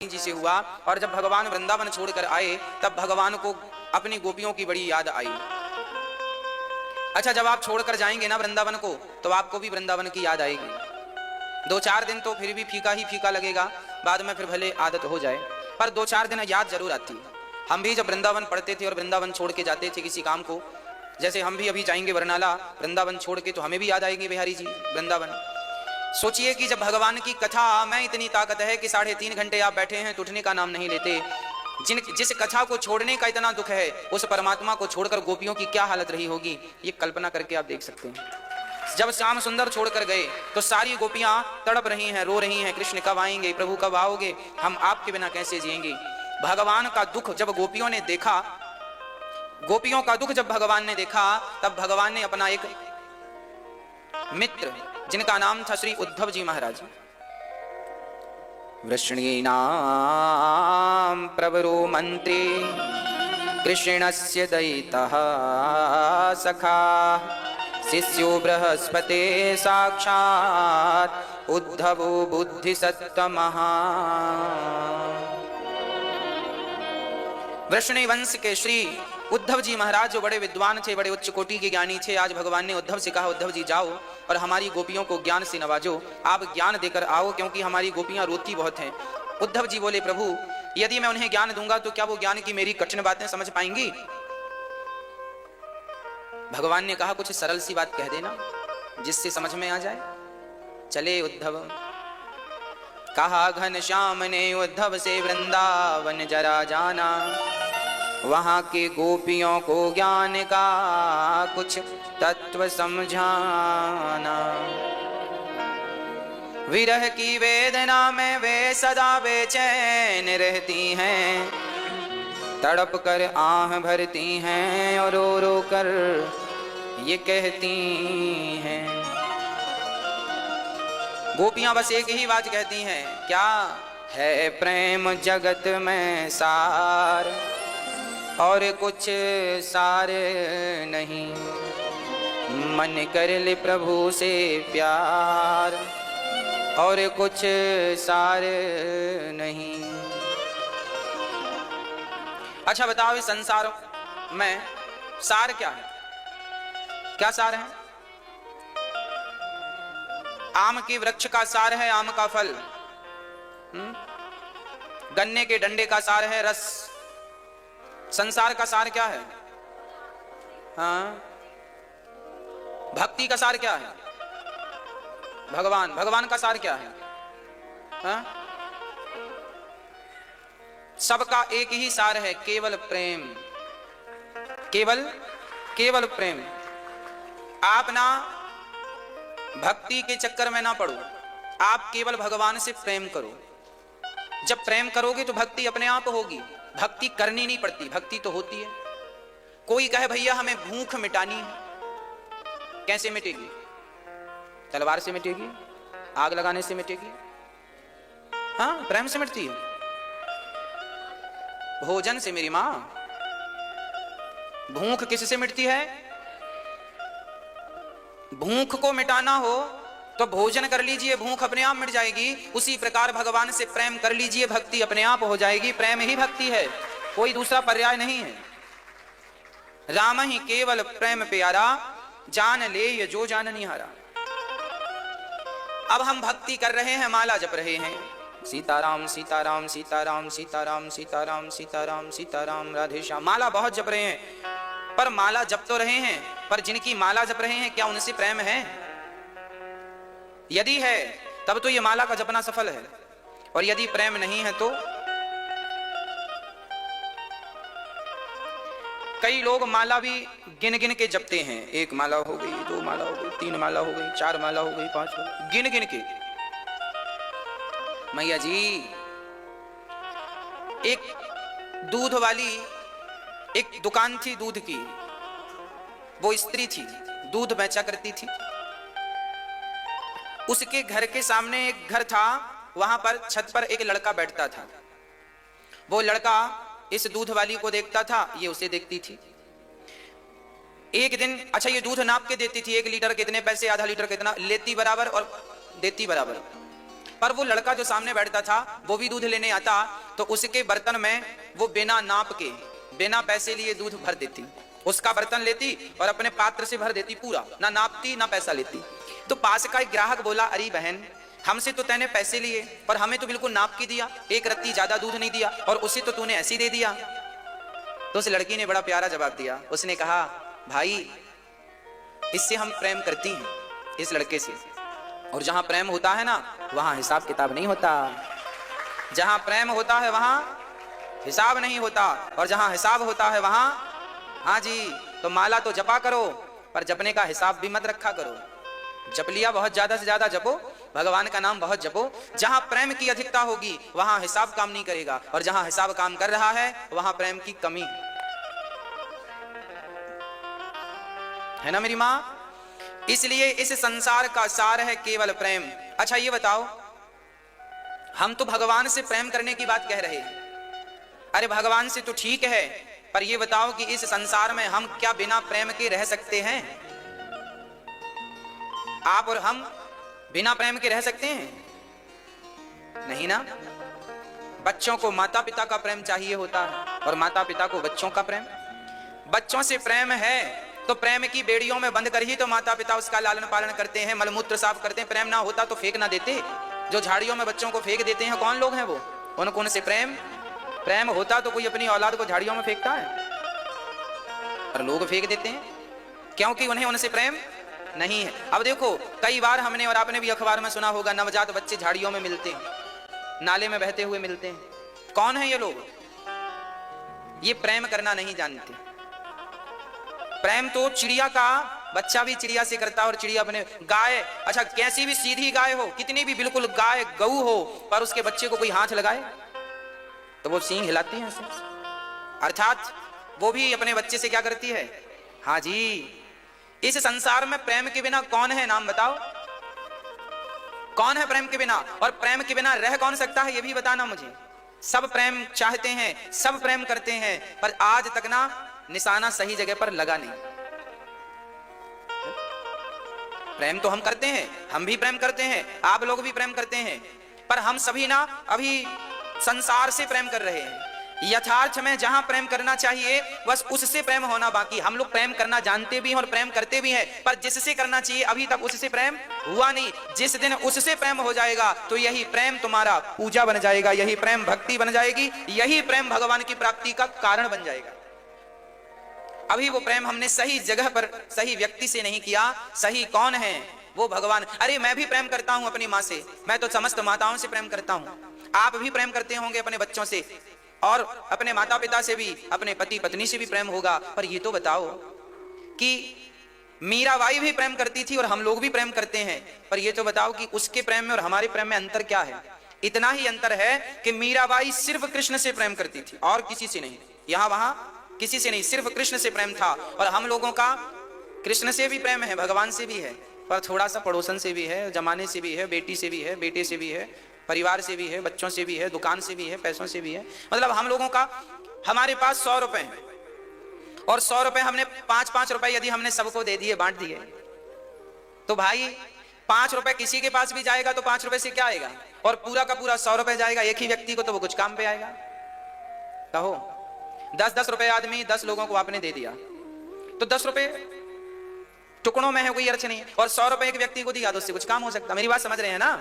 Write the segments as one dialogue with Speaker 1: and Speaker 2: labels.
Speaker 1: जी से हुआ। और जब भगवान वृंदावन छोड़कर आए तब भगवान को अपनी गोपियों की बड़ी याद आई। अच्छा, जब आप छोड़कर जाएंगे ना वृंदावन को तो आपको भी वृंदावन की याद आएगी। 2-4 दिन तो फिर भी फीका ही फीका लगेगा, बाद में फिर भले आदत हो जाए, पर 2-4 दिन याद जरूर आती है। हम भी जब वृंदावन पढ़ते थे और वृंदावन छोड़ के जाते थे किसी काम को, जैसे हम भी अभी जाएंगे बरनाला वृंदावन छोड़ के, तो हमें भी याद आएगी बिहारी जी वृंदावन। सोचिए कि जब भगवान की कथा में इतनी ताकत है कि 3.5 घंटे आप बैठे हैं तो उठने का नाम नहीं लेते, जिस कथा को छोड़ने का इतना दुख है, उस परमात्मा को छोड़कर गोपियों की क्या हालत रही होगी, ये कल्पना करके आप देख सकते हैं। जब श्याम सुंदर छोड़कर गए तो सारी गोपियां तड़प रही हैं, रो रही हैं, कृष्ण कब आएंगे, प्रभु कब आओगे, हम आपके बिना कैसे जिएंगे। भगवान का दुख जब गोपियों ने देखा, गोपियों का दुख जब भगवान ने देखा, तब भगवान ने अपना एक मित्र, जिनका नाम था श्री उद्धव जी महाराज, वृष्णीनां प्रवरो मंत्री कृष्णस्य दयितः सखा शिष्यो बृहस्पते साक्षात् उद्धवो बुद्धिसत्तमः। वृष्णी वंश के श्री उद्धव जी महाराज जो बड़े विद्वान थे, बड़े उच्च कोटि के ज्ञानी थे, आज भगवान ने उद्धव से कहा, उद्धव जी जाओ और हमारी गोपियों को ज्ञान से नवाजो, आप ज्ञान देकर आओ, क्योंकि हमारी गोपियां रोती बहुत हैं। उद्धव जी बोले, प्रभु यदि मैं उन्हें ज्ञान दूंगा तो क्या वो ज्ञान की मेरी कठिन बातें समझ पाएंगी। भगवान ने कहा, कुछ सरल सी बात कह देना जिससे समझ में आ जाए। चले उद्धव। कहा घनश्याम ने उद्धव से, वृंदावन जरा जाना, वहां के गोपियों को ज्ञान का कुछ तत्व समझाना। विरह की वेदना में वे सदा बेचैन रहती हैं, तड़प कर आह भरती हैं और रो रो कर ये कहती हैं। गोपियां बस एक ही बात कहती हैं, क्या है प्रेम जगत में सार, और कुछ सार नहीं, मन कर ले प्रभु से प्यार, और कुछ सार नहीं। अच्छा बताओ, इस संसार में सार क्या है? क्या सार है? आम के वृक्ष का सार है आम का फल, गन्ने के डंडे का सार है रस। संसार का सार क्या है? हाँ, भक्ति का सार क्या है? भगवान। भगवान का सार क्या है? हाँ? सबका एक ही सार है, केवल प्रेम, केवल प्रेम। आप ना भक्ति के चक्कर में ना पड़ो, आप केवल भगवान से प्रेम करो। जब प्रेम करोगे तो भक्ति अपने आप होगी, भक्ति करनी नहीं पड़ती, भक्ति तो होती है। कोई कहे भैया हमें भूख मिटानी है, कैसे मिटेगी? तलवार से मिटेगी? आग लगाने से मिटेगी? हाँ, प्रेम से मिटती है, भोजन से मेरी मां। भूख किससे मिटती है? भूख को मिटाना हो तो भोजन कर लीजिए, भूख अपने आप मिट जाएगी। उसी प्रकार भगवान से प्रेम कर लीजिए, भक्ति अपने आप हो जाएगी। प्रेम ही भक्ति है, कोई दूसरा पर्याय नहीं है। राम ही केवल प्रेम प्यारा, जान ले ये जो जान निहारा। अब हम भक्ति कर रहे हैं, माला जप रहे हैं, सीताराम सीताराम सीताराम सीताराम सीताराम सीताराम सीताराम राधे श्याम। माला बहुत जप रहे हैं, पर माला जप तो रहे हैं, पर जिनकी माला जप रहे हैं क्या उनसे प्रेम है? यदि है तब तो ये माला का जपना सफल है, और यदि प्रेम नहीं है तो कई लोग माला भी गिन गिन के जपते हैं। 1 माला हो गई, 2 माला हो गई, 3 माला हो गई, 4 माला हो गई, 5 हो गई, गिन गिन के। मैया जी, एक दूध वाली एक दुकान थी दूध की, वो स्त्री थी, दूध बेचा करती थी। उसके घर के सामने एक घर था, वहां पर छत पर एक लड़का बैठता था। वो लड़का इस दूध वाली को देखता था, ये उसे देखती थी। एक दिन, अच्छा ये दूध नाप के देती थी, 1 लीटर कितने पैसे, आधा लीटर कितना, लेती बराबर और देती बराबर। पर वो लड़का जो सामने बैठता था वो भी दूध लेने आता, तो उसके बर्तन में वो बिना नाप के, बिना पैसे लिए दूध भर देती। उसका बर्तन लेती और अपने पात्र से भर देती पूरा, ना नापती ना पैसा लेती। तो पास का एक ग्राहक बोला, अरे बहन, हमसे तो तूने पैसे लिए पर हमें तो बिल्कुल नाप के दिया, एक रत्ती ज्यादा दूध नहीं दिया, और उसे तो तूने ऐसे ही दे दिया। तो उस लड़की ने बड़ा प्यारा जवाब दिया। उसने कहा, भाई इससे हम प्रेम करती हैं, इस लड़के से, और जहां प्रेम होता है ना वहां हिसाब किताब नहीं होता। जहां प्रेम होता है वहां हिसाब नहीं होता, और जहां हिसाब होता है वहां, हाँ जी, तो माला तो जपा करो पर जपने का हिसाब भी मत रखा करो। जप लिया बहुत ज्यादा से ज्यादा जपो, भगवान का नाम बहुत जपो। जहां प्रेम की अधिकता होगी वहां हिसाब काम नहीं करेगा, और जहां हिसाब काम कर रहा है वहां प्रेम की कमी है ना मेरी मां। इसलिए इस संसार का सार है केवल प्रेम। अच्छा ये बताओ, हम तो भगवान से प्रेम करने की बात कह रहे हैं। अरे भगवान से तो ठीक है, पर ये बताओ कि इस संसार में हम क्या बिना प्रेम के रह सकते हैं? आप और हम बिना प्रेम के रह सकते हैं? नहीं ना। बच्चों को माता पिता का प्रेम चाहिए होता है, और माता पिता को बच्चों का प्रेम। बच्चों से प्रेम है तो प्रेम की बेड़ियों में बंद कर ही तो माता पिता उसका लालन पालन करते हैं, मलमूत्र साफ करते हैं। प्रेम ना होता तो फेंक ना देते। जो झाड़ियों में बच्चों को फेंक देते हैं कौन लोग हैं वो? उनको उनसे प्रेम होता तो कोई अपनी औलाद को झाड़ियों में फेंकता है? और लोग फेंक देते हैं क्योंकि उन्हें उनसे प्रेम नहीं है। अब देखो, कई बार हमने और आपने भी अखबार में सुना होगा, नवजात बच्चे झाड़ियों में मिलते हैं, नाले में बहते हुए मिलते हैं। कौन है ये लोग? ये प्रेम करना नहीं जानते। प्रेम तो चिड़िया का बच्चा भी चिड़िया से करता है, और चिड़िया अपने गाय, अच्छा कैसी भी सीधी गाय हो, कितनी भी बिल्कुल गाय गऊ हो, पर उसके बच्चे को कोई हाथ लगाए तो वो सींग हिलाती है ऐसे। अर्थात वो भी अपने बच्चे से क्या करती है? हाँ जी। इस संसार में प्रेम के बिना कौन है? नाम बताओ, कौन है प्रेम के बिना? और प्रेम के बिना रह कौन सकता है ये भी बताना मुझे। सब प्रेम चाहते हैं, सब प्रेम करते हैं, पर आज तक ना निशाना सही जगह पर लगा नहीं। प्रेम तो हम करते हैं, हम भी प्रेम करते हैं, आप लोग भी प्रेम करते हैं, पर हम सभी ना अभी संसार से प्रेम कर रहे हैं। यथार्थ में जहां प्रेम करना चाहिए बस उससे प्रेम होना बाकी। हम लोग प्रेम करना जानते भी हैं और प्रेम करते भी हैं, पर जिससे करना चाहिए अभी तक उससे प्रेम हुआ नहीं। जिस दिन उससे प्रेम हो जाएगा तो यही प्रेम तुम्हारा पूजा बन जाएगा, यही प्रेम भक्ति बन जाएगी, यही प्रेम भगवान की प्राप्ति का कारण बन जाएगा। अभी वो प्रेम हमने सही जगह पर सही व्यक्ति से नहीं किया। सही कौन है? वो भगवान। अरे मैं भी प्रेम करता हूं अपनी माँ से, मैं तो समस्त माताओं से प्रेम करता हूं। आप भी प्रेम करते होंगे अपने बच्चों से, और अपने माता पिता से भी, अपने पति पत्नी से भी प्रेम होगा। पर ये तो बताओ कि मीराबाई भी प्रेम करती थी और हम लोग भी प्रेम करते हैं, पर ये तो बताओ कि उसके प्रेम में और हमारे प्रेम में अंतर क्या है? इतना ही अंतर है कि मीराबाई सिर्फ कृष्ण से प्रेम करती थी और किसी से नहीं, यहां वहां किसी से नहीं, सिर्फ कृष्ण से प्रेम था। और हम लोगों का कृष्ण से भी प्रेम है, भगवान से भी है, पर थोड़ा सा पड़ोसन से भी है, जमाने से भी है, बेटी से भी है, बेटे से भी है, परिवार से भी है, बच्चों से भी है, दुकान से भी है, पैसों से भी है। मतलब हम लोगों का, हमारे पास 100 रुपए हैं और 100 रुपए हमने 5-5 रुपए यदि हमने सबको दे दिए, बांट दिए, तो भाई 5 रुपए किसी के पास भी जाएगा तो 5 रुपए से क्या आएगा? और पूरा का पूरा 100 रुपए जाएगा एक ही व्यक्ति को, तो वो कुछ काम पे आएगा? कहो 10-10 रुपए आदमी 10 लोगों को आपने दे दिया तो 10 रुपए टुकड़ों में है, कोई अर्थ नहीं है। और 100 रुपए एक व्यक्ति को दिया तो उससे कुछ काम हो सकता। मेरी बात समझ रहे हैं ना?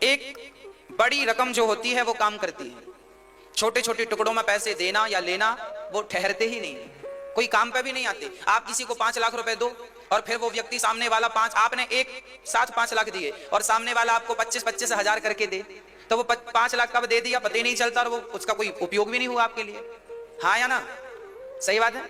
Speaker 1: एक बड़ी रकम जो होती है वो काम करती है, छोटे छोटे टुकड़ों में पैसे देना या लेना वो ठहरते ही नहीं, कोई काम पे भी नहीं आते। आप किसी को 5 लाख रुपए दो और फिर वो व्यक्ति सामने वाला आपने एक साथ 5 लाख दिए और सामने वाला आपको 25-25 हजार करके दे, तो वो 5 लाख कब दे दिया पता ही नहीं चलता और वो उसका कोई उपयोग भी नहीं हुआ आपके लिए। हाँ या ना? सही बात है।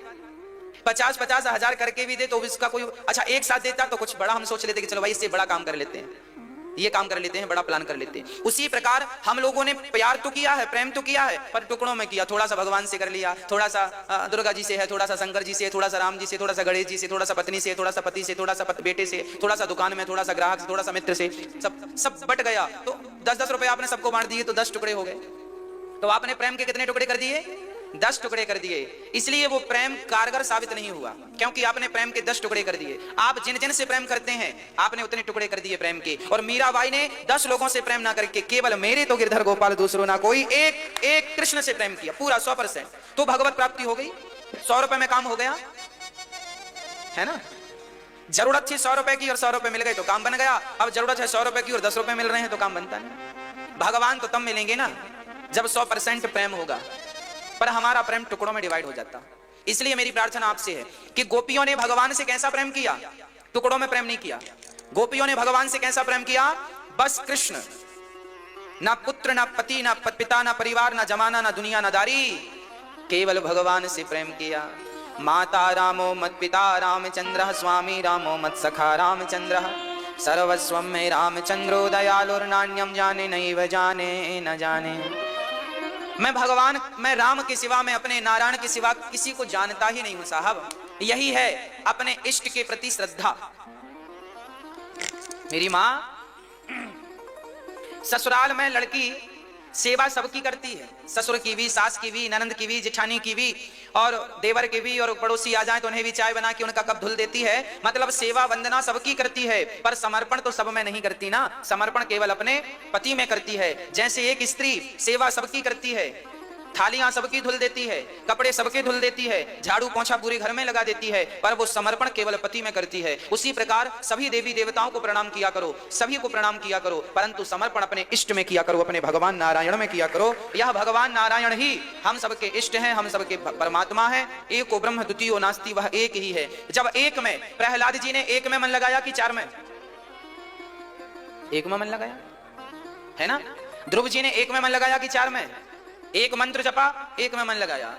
Speaker 1: 50-50 हजार करके भी दे तो इसका कोई, अच्छा एक साथ देता तो कुछ बड़ा हम सोच लेते कि चलो भाई इससे बड़ा काम कर लेते हैं, ये काम कर लेते हैं, बड़ा प्लान कर लेते हैं। उसी प्रकार हम लोगों ने प्यार तो किया है, प्रेम तो किया है, पर टुकड़ों में किया। थोड़ा सा भगवान से कर लिया, थोड़ा सा दुर्गा जी से है, थोड़ा सा शंकर जी से, थोड़ा सा राम जी से, थोड़ा सा गणेश जी से, थोड़ा सा पत्नी से, थोड़ा सा पति से, थोड़ा सा बेटे से, थोड़ा सा दुकान में, थोड़ा सा ग्राहक से, थोड़ा सा मित्र से, सब बट गया। तो 10-10 रुपए आपने सबको बांट दिए तो 10 टुकड़े हो गए। तो आपने प्रेम के कितने टुकड़े कर दिए? 10 टुकड़े कर दिए, इसलिए वो प्रेम कारगर साबित नहीं हुआ, क्योंकि आपने प्रेम के 10 टुकड़े कर दिए। आप जिन जिन से प्रेम करते हैं आपने उतने टुकड़े कर दिए प्रेम के। और मीराबाई ने 10 लोगों से प्रेम ना करके केवल मेरे तो गिरधर गोपाल दूसरों ना कोई, एक कृष्ण से प्रेम किया पूरा 100%, तो भगवत प्राप्ति हो गई। 100 रुपए में काम हो गया, है ना। जरूरत थी 100 रुपए की और 100 रुपए मिल गए तो काम बन गया। अब जरूरत है 100 रुपए की और 10 रुपए मिल रहे हैं तो काम बनता नहीं। भगवान तो तब मिलेंगे ना जब 100% प्रेम होगा, पर हमारा प्रेम टुकड़ों में डिवाइड हो जाता। इसलिए मेरी प्रार्थना आपसे है कि गोपियों ने भगवान से कैसा प्रेम किया, टुकड़ों में प्रेम नहीं किया। गोपियों ने भगवान से कैसा प्रेम किया, बस कृष्ण, ना पुत्र ना पति ना पिता ना परिवार ना जमाना ना दुनिया ना दारी, केवल भगवान से प्रेम किया। माता रामो मत पिता रामचंद्र, स्वामी रामो मत सखा रामचंद्र, सर्वस्वम में रामचंद्रो दयालुर्नान्यम जाने नैव जाने न जाने। मैं भगवान, मैं राम के सिवा, मैं अपने नारायण के सिवा किसी को जानता ही नहीं हूं साहब। यही है अपने इष्ट के प्रति श्रद्धा। मेरी मां ससुराल में लड़की सेवा सबकी करती है, ससुर की भी, सास की भी, ननंद की भी, जेठानी की भी, और देवर की भी, और पड़ोसी आ जाए तो उन्हें भी चाय बना के उनका कप धुल देती है। मतलब सेवा वंदना सबकी करती है, पर समर्पण तो सब में नहीं करती ना। समर्पण केवल अपने पति में करती है। जैसे एक स्त्री सेवा सबकी करती है, थालियां सबकी धुल देती है, कपड़े सबके धुल देती है, झाड़ू पोंछा पूरे घर में लगा देती है, पर वो समर्पण केवल पति में करती है। उसी प्रकार सभी देवी देवताओं को प्रणाम किया करो, सभी को प्रणाम किया करो, परंतु समर्पण अपने इष्ट में किया करो, अपने भगवान नारायण में किया करो। यह भगवान नारायण ही हम सबके इष्ट हैं, हम सबके परमात्मा है। एको ब्रह्म द्वितीयो नास्ति, वह एक ही है। जब एक में, प्रहलाद जी ने एक में मन लगाया कि 4 में? एक में मन लगाया, है ना। ध्रुव जी ने एक में मन लगाया कि 4 में? एक मंत्र जपा, एक में मन लगाया।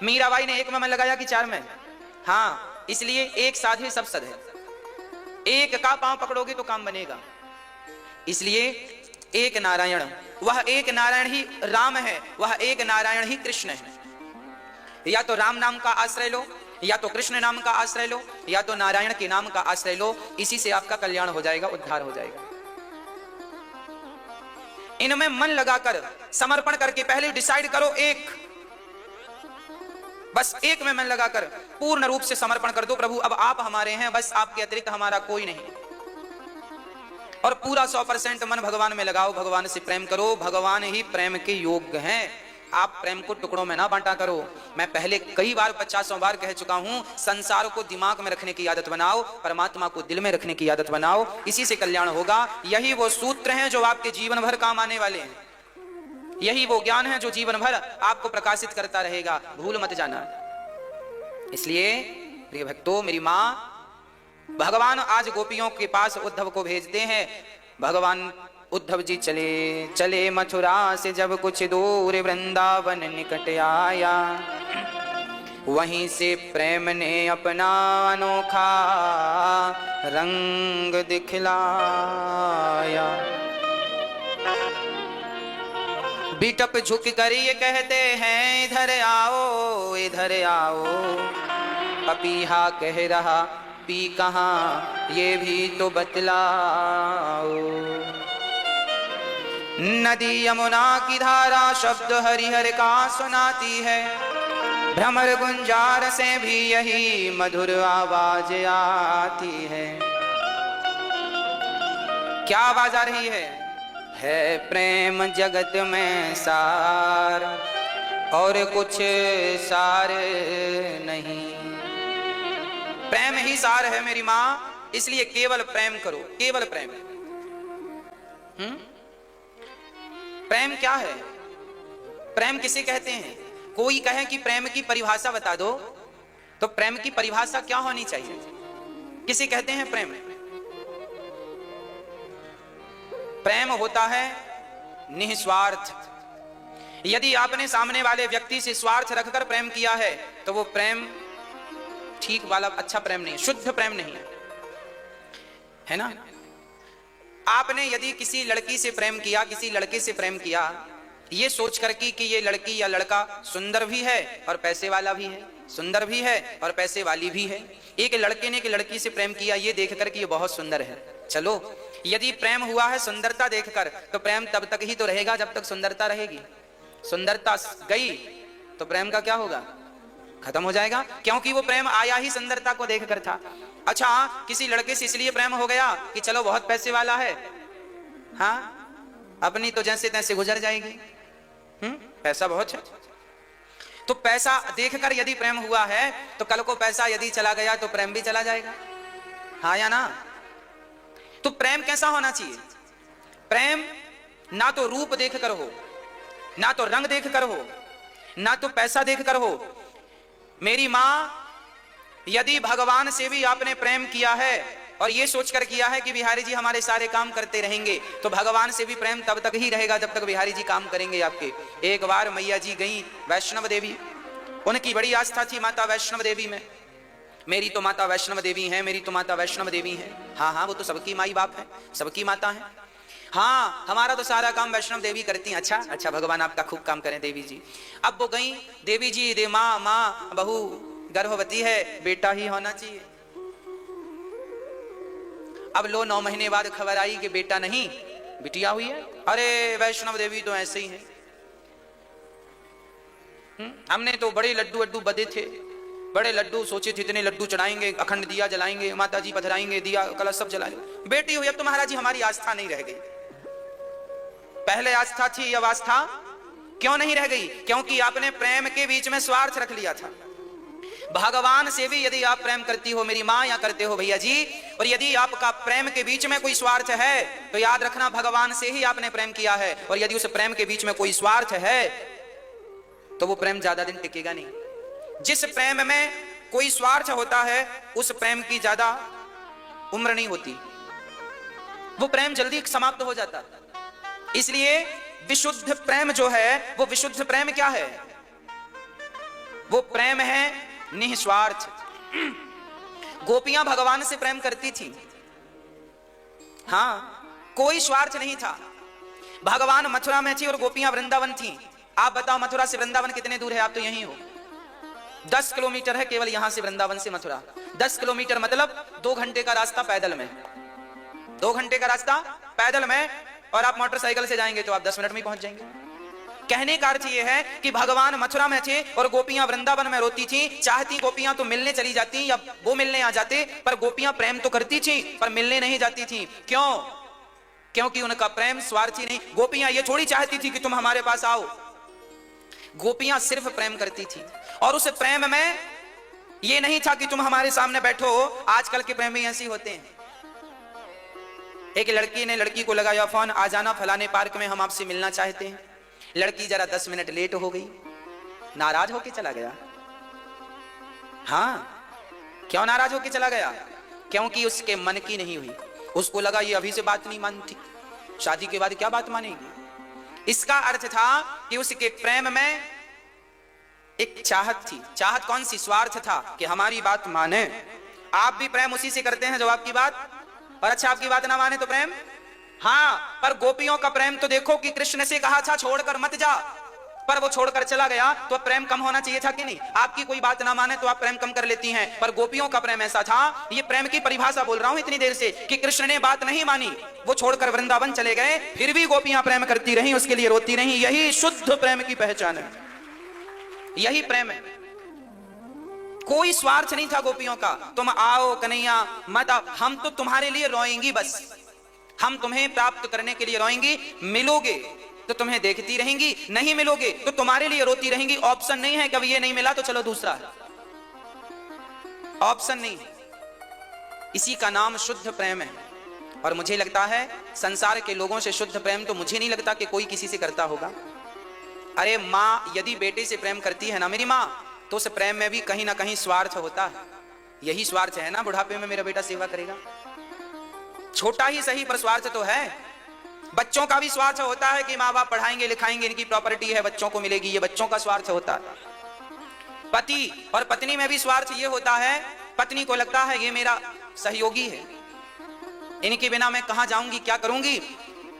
Speaker 1: मीराबाई ने एक में मन लगाया कि 4 में? हाँ, इसलिए एक साधे सब सध है। एक का पांव पकड़ोगे तो काम बनेगा। इसलिए एक नारायण, वह एक नारायण ही राम है, वह एक नारायण ही कृष्ण है। या तो राम नाम का आश्रय लो, या तो कृष्ण नाम का आश्रय लो, या तो नारायण के नाम का आश्रय लो। इसी से आपका कल्याण हो जाएगा, उद्धार हो जाएगा। इनमें मन लगाकर समर्पण करके पहले डिसाइड करो, एक, बस एक में मन लगाकर पूर्ण रूप से समर्पण कर दो। प्रभु अब आप हमारे हैं, बस आपके अतिरिक्त हमारा कोई नहीं। और पूरा 100% मन भगवान में लगाओ, भगवान से प्रेम करो। भगवान ही प्रेम के योग्य हैं। आप प्रेम को टुकड़ों में ना बांटा करो। मैं पहले कई बार 50 बार कह चुका हूं, संसार को दिमाग में रखने की आदत बनाओ, परमात्मा को दिल में रखने की आदत बनाओ, इसी से कल्याण होगा। यही वो सूत्र हैं जो आपके जीवन भर काम आने वाले हैं। यही वो ज्ञान है जो जीवन भर आपको प्रकाशित करता रहेगा, भूल मत जाना। इसलिए प्रिय भक्तों, मेरी मां, भगवान आज गोपियों के पास उद्धव को भेजते हैं। भगवान उद्धव जी चले चले मथुरा से जब कुछ दूर वृंदावन निकट आया, वहीं से प्रेम ने अपना अनोखा रंग दिखलाया। बिटप झुक कर ये कहते हैं, इधर आओ इधर आओ। पपीहा कह रहा, पी कहाँ ये भी तो बतलाओ। नदी यमुना की धारा शब्द हरिहर का सुनाती है, भ्रमर गुंजार से भी यही मधुर आवाज आती है। क्या आवाज आ रही है प्रेम जगत में सार, और कुछ सार नहीं। प्रेम ही सार है मेरी मां, इसलिए केवल प्रेम करो, केवल प्रेम। प्रेम क्या है? प्रेम किसे कहते हैं? कोई कहे कि प्रेम की परिभाषा बता दो, तो प्रेम की परिभाषा क्या होनी चाहिए? किसे कहते हैं प्रेम? प्रेम होता है निस्वार्थ। यदि आपने सामने वाले व्यक्ति से स्वार्थ रखकर प्रेम किया है तो वो प्रेम ठीक वाला अच्छा प्रेम नहीं, शुद्ध प्रेम नहीं है ना। आपने यदि किसी लड़की से प्रेम किया, किसी लड़के से प्रेम किया, ये सोच करके कि ये लड़की या लड़का सुंदर भी है और पैसे वाला भी है, सुंदर भी है और पैसे वाली भी है। एक लड़के ने एक लड़की से प्रेम किया ये देखकर कि ये बहुत सुंदर है, चलो यदि प्रेम हुआ है सुंदरता देखकर, तो प्रेम तब तक ही तो रहेगा जब तक सुंदरता रहेगी। सुंदरता गई तो प्रेम का क्या होगा, खत्म हो जाएगा, क्योंकि वो प्रेम आया ही सुंदरता को देखकर था। अच्छा, किसी लड़के से इसलिए प्रेम हो गया कि चलो बहुत पैसे वाला है, हाँ अपनी तो जैसे तैसे गुजर जाएगी, पैसा बहुत है, तो पैसा देखकर यदि प्रेम हुआ है तो कल को पैसा यदि चला गया तो प्रेम भी चला जाएगा, हाँ या ना। तो प्रेम कैसा होना चाहिए, प्रेम ना तो रूप देखकर हो, ना तो रंग देखकर हो, ना तो पैसा देखकर हो। मेरी मां, यदि भगवान से भी आपने प्रेम किया है और ये सोचकर किया है कि बिहारी जी हमारे सारे काम करते रहेंगे, तो भगवान से भी प्रेम तब तक ही रहेगा जब तक बिहारी जी काम करेंगे आपके। एक बार मैया जी गई वैष्णव देवी, उनकी बड़ी आस्था थी माता वैष्णव देवी में, मेरी तो माता वैष्णव देवी है, मेरी तो माता वैष्णव देवी है। हाँ हाँ, वो तो सबकी माई बाप है, सबकी माता है, हाँ हमारा तो सारा काम वैष्णव देवी करती हैं। अच्छा अच्छा, भगवान आपका खूब काम करें देवी जी। अब वो गई, देवी जी दे माँ बहू गर्भवती है, बेटा ही होना चाहिए। अब लो 9 महीने बाद खबर आई कि बेटा नहीं बिटिया हुई है। अरे वैष्णव देवी तो ऐसे ही है, हमने तो बड़े लड्डू अड्डू बदे थे, बड़े लड्डू सोचे थे, इतने लड्डू चढ़ाएंगे, अखंड दिया जलाएंगे, माता जी पधराएंगे, दिया कलश सब जलाएंगे, बेटी हुई। अब तो महाराज जी हमारी आस्था नहीं रह गई, पहले आस्था थी अब आस्था क्यों नहीं रह गई, क्योंकि आपने प्रेम के बीच में स्वार्थ रख लिया था। भगवान से भी यदि आप प्रेम करती हो मेरी मां या करते हो भैया जी, और यदि आपका प्रेम के बीच में कोई स्वार्थ है तो याद रखना भगवान से ही आपने प्रेम किया है, और यदि उस प्रेम के बीच में कोई स्वार्थ है तो वो प्रेम ज्यादा दिन टिकेगा नहीं। जिस प्रेम में कोई स्वार्थ होता है उस प्रेम की ज्यादा उम्र नहीं होती, वो प्रेम जल्दी समाप्त हो जाता। इसलिए विशुद्ध प्रेम जो है, वो विशुद्ध प्रेम क्या है, वो प्रेम है निस्वार्थ। गोपियां भगवान से प्रेम करती थी, हाँ कोई स्वार्थ नहीं था। भगवान मथुरा में थी और गोपियां वृंदावन थी। आप बताओ मथुरा से वृंदावन कितने दूर है, आप तो यहीं हो, 10 किलोमीटर है केवल यहां से वृंदावन से मथुरा। 10 किलोमीटर मतलब 2 घंटे का रास्ता पैदल में, 2 घंटे का रास्ता पैदल में, और आप मोटरसाइकिल से जाएंगे तो आप 10 मिनट में पहुंच जाएंगे। कहने का अर्थ यह है कि भगवान मथुरा में थे और गोपियां वृंदावन में रोती थी। चाहती गोपियां तो मिलने चली जाती या वो मिलने आ जाते, पर गोपियां प्रेम तो करती थी पर मिलने नहीं जाती थी। क्यों? क्योंकि उनका प्रेम स्वार्थी नहीं। गोपियां ये थोड़ी चाहती थी कि तुम हमारे पास आओ, गोपियां सिर्फ प्रेम करती थी, और उस प्रेम में ये नहीं था कि तुम हमारे सामने बैठो। आजकल के प्रेमी ऐसे होते हैं। एक लड़की ने लड़की को लगाया फोन, आ जाना फलाने पार्क में, हम आपसे मिलना चाहते हैं। लड़की जरा 10 मिनट लेट हो गई, नाराज होके चला गया। हाँ, क्यों नाराज होके चला गया? क्योंकि उसके मन की नहीं हुई। उसको लगा ये अभी से बात नहीं मानती, शादी के बाद क्या बात मानेगी। इसका अर्थ था कि उसके प्रेम में एक चाहत थी। चाहत कौन सी? स्वार्थ था कि हमारी बात माने। आप भी प्रेम उसी से करते हैं जो आपकी बात, और अच्छा आपकी बात ना माने तो प्रेम। हाँ, पर गोपियों का प्रेम तो देखो कि कृष्ण से कहा था छोड़कर मत जा, पर वो छोड़कर चला गया, तो अब प्रेम कम होना चाहिए था कि नहीं? आपकी कोई बात ना माने तो आप प्रेम कम कर लेती हैं, पर गोपियों का प्रेम ऐसा था। ये प्रेम की परिभाषा बोल रहा हूं इतनी देर से कि कृष्ण ने बात नहीं मानी, वो छोड़कर वृंदावन चले गए, फिर भी गोपियां प्रेम करती रही, उसके लिए रोती रही। यही शुद्ध प्रेम की पहचान है, यही प्रेम है। कोई स्वार्थ नहीं था गोपियों का। तुम आओ कन्हैया, मत आओ, हम तो तुम्हारे लिए रोएंगी, बस हम तुम्हें प्राप्त करने के लिए रोएंगी। मिलोगे तो तुम्हें देखती रहेंगी, नहीं मिलोगे तो तुम्हारे लिए रोती रहेंगी। ऑप्शन नहीं है कभी ये नहीं मिला तो चलो दूसरा, ऑप्शन नहीं। इसी का नाम शुद्ध प्रेम है। और मुझे लगता है संसार के लोगों से शुद्ध प्रेम तो मुझे नहीं लगता कि कोई किसी से करता होगा। अरे माँ यदि बेटे से प्रेम करती है ना मेरी माँ, तो उस प्रेम में भी कहीं ना कहीं स्वार्थ होता है। यही स्वार्थ है ना, बुढ़ापे में मेरा बेटा सेवा करेगा, छोटा ही सही पर स्वार्थ तो है। बच्चों का भी स्वार्थ होता है कि माँ बाप पढ़ाएंगे लिखाएंगे, इनकी प्रॉपर्टी है बच्चों को मिलेगी, ये बच्चों का स्वार्थ होता है। पति और पत्नी में भी स्वार्थ ये होता है, पत्नी को लगता है ये मेरा सहयोगी है, इनके बिना मैं कहां जाऊंगी, क्या करूंगी,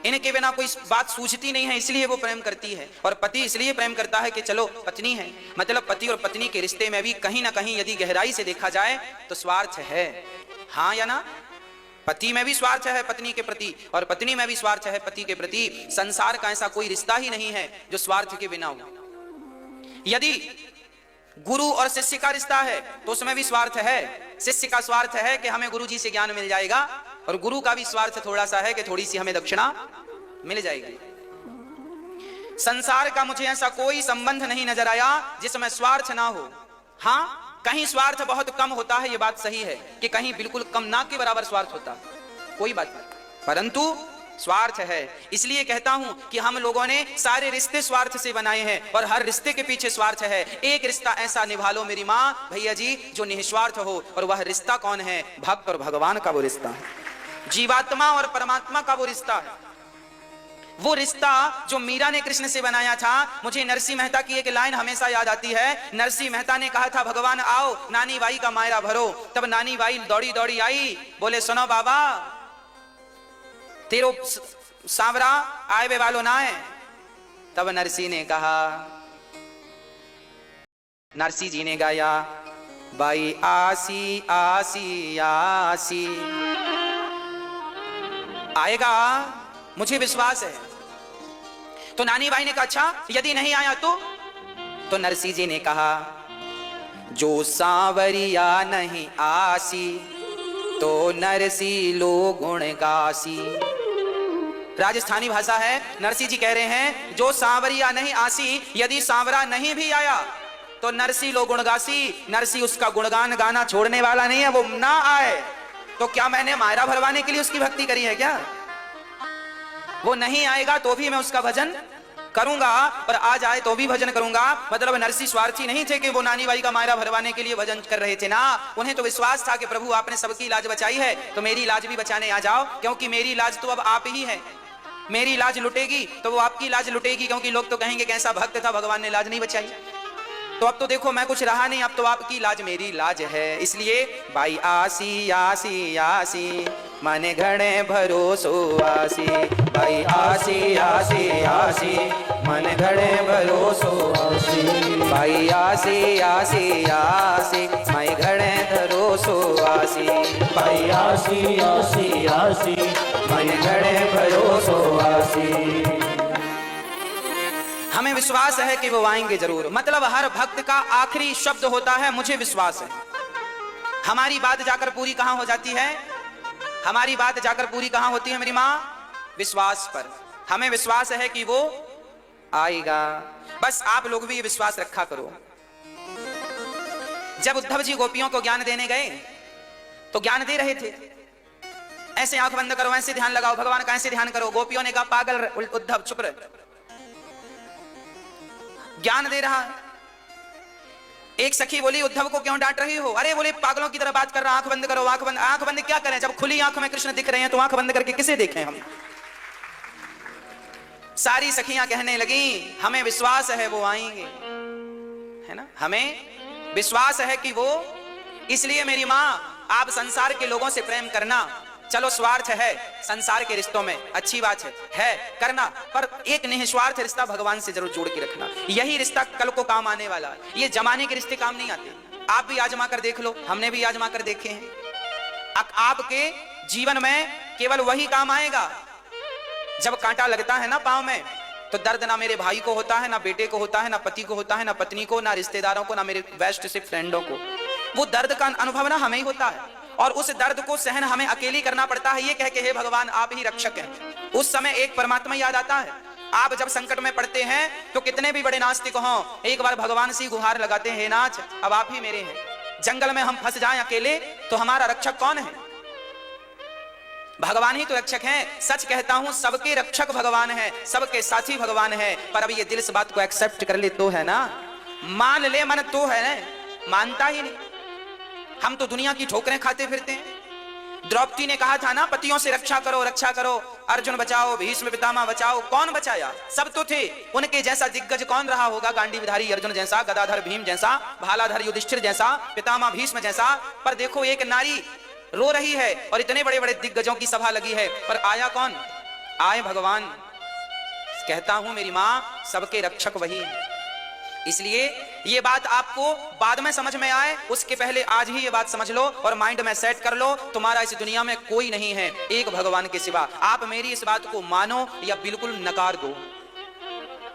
Speaker 1: इनके बिना कोई बात सूझती नहीं है, इसलिए वो प्रेम करती है। और पति इसलिए प्रेम करता है कि चलो पत्नी है। मतलब पति और पत्नी के रिश्ते में भी कहीं ना कहीं यदि गहराई से देखा जाए तो स्वार्थ है, हाँ या ना? पति में भी स्वार्थ है पत्नी के प्रति, और पत्नी में भी स्वार्थ है पति के प्रति। संसार का ऐसा कोई रिश्ता ही नहीं है जो स्वार्थ के बिना हो। यदि गुरु और शिष्य का रिश्ता है तो उसमें भी स्वार्थ है। शिष्य का स्वार्थ है कि हमें गुरु जी से ज्ञान मिल जाएगा, और गुरु का भी स्वार्थ थोड़ा सा है कि थोड़ी सी हमें दक्षिणा मिल जाएगी। संसार का मुझे ऐसा कोई संबंध नहीं नजर आया जिसमें स्वार्थ ना हो। हां, कहीं स्वार्थ बहुत कम होता है, यह बात सही है कि कहीं बिल्कुल कम ना के बराबर स्वार्थ होता है, कोई बात नहीं, परंतु स्वार्थ है। इसलिए कहता हूं कि हम लोगों ने सारे रिश्ते स्वार्थ से बनाए हैं, और हर रिश्ते के पीछे स्वार्थ है। एक रिश्ता ऐसा निभा लो मेरी मां भैया जी जो निस्वार्थ हो, और वह रिश्ता कौन है? भक्त और भगवान का वो रिश्ता है, जीवात्मा और परमात्मा का वो रिश्ता है। वो रिश्ता जो मीरा ने कृष्ण से बनाया था। मुझे नरसिंह मेहता की एक लाइन हमेशा याद आती है। नरसिंह मेहता ने कहा था भगवान आओ नानी बाई का मायरा भरो। तब नानी बाई दौड़ी दौड़ी आई, बोले सुनो बाबा तेरो सांवरा आए वे वालो ना है। तब नरसिंह ने कहा, नरसिंह जी ने गाया, बाई आसी आसी आसी आएगा मुझे विश्वास है। तो नानी बाई ने कहा अच्छा यदि नहीं आया तो नरसिंह जी ने कहा, जो सांवरिया नहीं आसी तो नरसिंह लो गुण गासी। राजस्थानी भाषा है। नरसिंह जी कह रहे हैं जो सांवरिया नहीं आसी, यदि सांवरा नहीं भी आया तो नरसिंह लो गुणगासी। नरसिंह उसका गुणगान गाना छोड़ने वाला नहीं है, वो ना आए तो क्या मैंने मायरा भरवाने के लिए उसकी भक्ति करी है क्या? वो नहीं आएगा तो भी मैं उसका भजन करूंगा, और आ जाए तो भी भजन करूंगा। मतलब नरसिंह स्वार्थी नहीं थे कि वो नानी बाई का मायरा भरवाने के लिए भजन कर रहे थे ना, उन्हें तो विश्वास था कि प्रभु आपने सबकी लाज बचाई है तो मेरी लाज भी बचाने आ जाओ, क्योंकि मेरी लाज तो अब आप ही है। मेरी लाज लुटेगी तो वो आपकी लाज लुटेगी, क्योंकि लोग तो कहेंगे कैसा भक्त था भगवान ने लाज नहीं बचाई। तो अब तो देखो मैं कुछ रहा नहीं, अब तो आपकी लाज मेरी लाज है। इसलिए बाई आसी आसी आसी मन घड़े भरोसो आसी। बाई आसी आसी आसी मन घड़े भरोसो आसी। बाई आसी आसी आसी मैं घड़े भरोसो आसी। बाई आसी आसी आसी मन घड़े भरोसो आसी। हमें विश्वास है कि वो आएंगे जरूर। मतलब हर भक्त का आखिरी शब्द होता है मुझे विश्वास है। हमारी बात जाकर पूरी कहां हो जाती है? हमारी बात जाकर पूरी कहां होती है मेरी मां? विश्वास पर। हमें विश्वास है कि वो आएगा। बस आप लोग भी ये विश्वास रखा करो। जब उद्धव जी गोपियों को ज्ञान देने गए तो ज्ञान दे रहे थे, ऐसे आंख बंद करो, ऐसे ध्यान लगाओ, भगवान का ऐसे ध्यान करो। गोपियों ने कहा पागल उद्धव चुप रह, ज्ञान दे रहा। एक सखी बोली उद्धव को क्यों डांट रही हो? अरे बोले पागलों की तरह बात कर रहा, आंख बंद करो। आंख बंद, आंख बंद क्या करें? जब खुली आंख में कृष्ण दिख रहे हैं तो आंख बंद करके किसे देखें हम? सारी सखियां कहने लगी हमें विश्वास है वो आएंगे, है ना, हमें विश्वास है कि वो। इसलिए मेरी मां आप संसार के लोगों से प्रेम करना। चलो स्वार्थ है संसार के रिश्तों में, अच्छी बात है करना, पर एक निस्वार्थ रिश्ता भगवान से जरूर जोड़ के रखना। यही रिश्ता कल को काम आने वाला है। ये जमाने के रिश्ते काम नहीं आते। आप भी आजमा कर देख लो, हमने भी आजमा कर देखे हैं। आपके जीवन में केवल वही काम आएगा जब कांटा लगता है ना पांव में, तो दर्द ना मेरे भाई को होता है, ना बेटे को होता है, ना पति को होता है, ना पत्नी को, ना रिश्तेदारों को, ना मेरे बेस्ट से फ्रेंडों को। वो दर्द का अनुभव ना हमें ही होता है, और उस दर्द को सहन हमें अकेली करना पड़ता है, ये कह के हे भगवान आप ही रक्षक हैं। उस समय एक परमात्मा याद आता है। आप जब संकट में पड़ते हैं तो कितने भी बड़े नास्तिक हों, एक बार भगवान से गुहार लगाते हैं, हे नाथ अब आप ही मेरे हैं। जंगल में हम फंस जाएं अकेले तो हमारा रक्षक कौन है? भगवान ही तो रक्षक हैं। सच कहता हूं सबके रक्षक भगवान है, सबके साथी भगवान है। पर अब ये दिल से बात को एक्सेप्ट कर ले तो है ना, मान ले मन तो है, मानता ही नहीं। हम तो दुनिया की ठोकरें खाते फिरते हैं। द्रौपदी ने कहा था ना पतियों से रक्षा करो, रक्षा करो, अर्जुन बचाओ, भीष्म पितामह बचाओ। कौन बचाया? सब तो थे। उनके जैसा दिग्गज कौन रहा होगा? गांडीवधारी अर्जुन जैसा, गदाधर भीम जैसा, भालाधर युधिष्ठिर जैसा, पितामह भीष्म जैसा। पर देखो एक नारी रो रही है और इतने बड़े बड़े दिग्गजों की सभा लगी है, पर आया कौन? आए भगवान। कहता हूं मेरी मां सबके रक्षक वही है। इसलिए ये बात आपको बाद में समझ में आए उसके पहले आज ही ये बात समझ लो और माइंड में सेट कर लो, तुम्हारा इस दुनिया में कोई नहीं है एक भगवान के सिवा। आप मेरी इस बात को मानो या बिल्कुल नकार दो।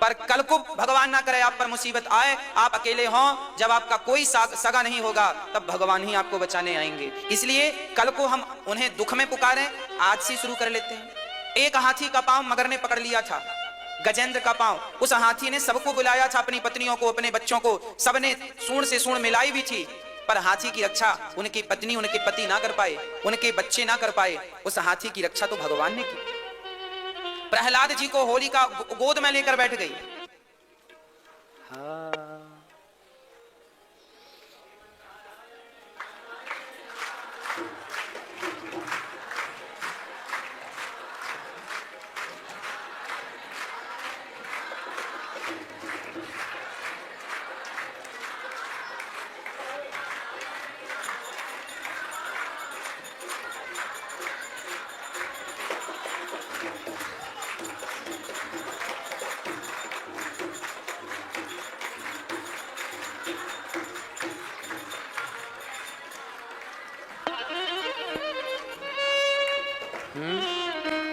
Speaker 1: पर कल को भगवान ना करे आप पर मुसीबत आए, आप अकेले हों, जब आपका कोई सगा नहीं होगा, तब भगवान ही आपको बचाने आएंगे। इसलिए कल को हम उन्हें दुख में पुकारें, आज से शुरू कर लेते हैं। एक हाथी का पांव मगर ने पकड़ लिया था, गजेंद्र का पांव। उस हाथी ने सबको बुलाया था, अपनी पत्नियों को, अपने बच्चों को, सबने सूंड से सूंड मिलाई भी थी, पर हाथी की रक्षा उनकी पत्नी, उनके पति ना कर पाए, उनके बच्चे ना कर पाए। उस हाथी की रक्षा तो भगवान ने की। प्रहलाद जी को होलिका गोद में लेकर बैठ गई। हाँ।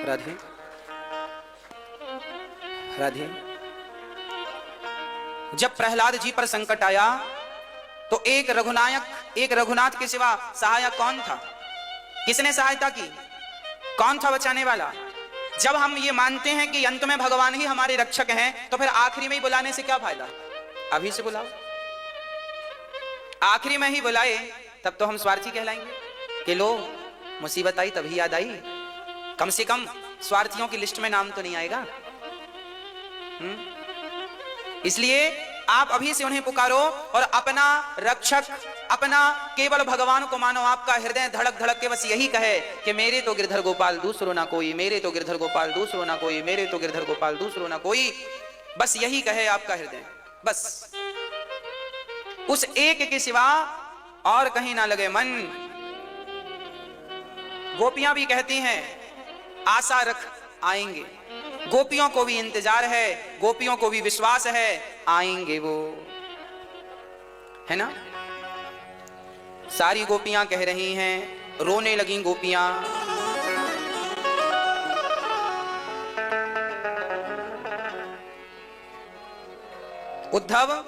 Speaker 1: राधे राधे, जब प्रहलाद जी पर संकट आया तो एक रघुनाथ के सिवा सहायक कौन था? किसने सहायता की? कौन था बचाने वाला? जब हम ये मानते हैं कि अंत में भगवान ही हमारे रक्षक हैं, तो फिर आखिरी में ही बुलाने से क्या फायदा? अभी से बुलाओ, आखिरी में ही बुलाए तब तो हम स्वार्थी कहलाएंगे कि लो मुसीबत आई तभी याद आई। कम से कम स्वार्थियों की लिस्ट में नाम तो नहीं आएगा। इसलिए आप अभी से उन्हें पुकारो और अपना रक्षक, अपना केवल भगवान को मानो। आपका हृदय धड़क धड़क के बस यही कहे कि मेरे तो गिरधर गोपाल दूसरो ना कोई, मेरे तो गिरधर गोपाल दूसरो ना कोई, मेरे तो गिरधर गोपाल दूसरो ना कोई। बस यही कहे आपका हृदय, बस उस एक के सिवा और कहीं ना लगे मन। गोपियां भी कहती हैं आशा रख आएंगे, गोपियों को भी इंतजार है, गोपियों को भी विश्वास है आएंगे वो, है ना। सारी गोपियां कह रही हैं, रोने लगी गोपियां। उद्धव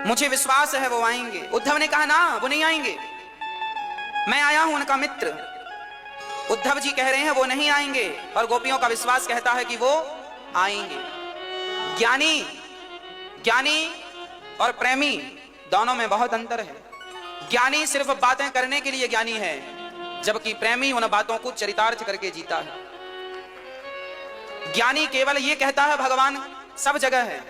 Speaker 1: मुझे विश्वास है वो आएंगे। उद्धव ने कहा ना वो नहीं आएंगे, मैं आया हूं उनका मित्र। उद्धव जी कह रहे हैं वो नहीं आएंगे और गोपियों का विश्वास कहता है कि वो आएंगे। ज्ञानी और प्रेमी दोनों में बहुत अंतर है। ज्ञानी सिर्फ बातें करने के लिए ज्ञानी है, जबकि प्रेमी उन बातों को चरितार्थ करके जीता है। ज्ञानी केवल ये कहता है भगवान सब जगह है,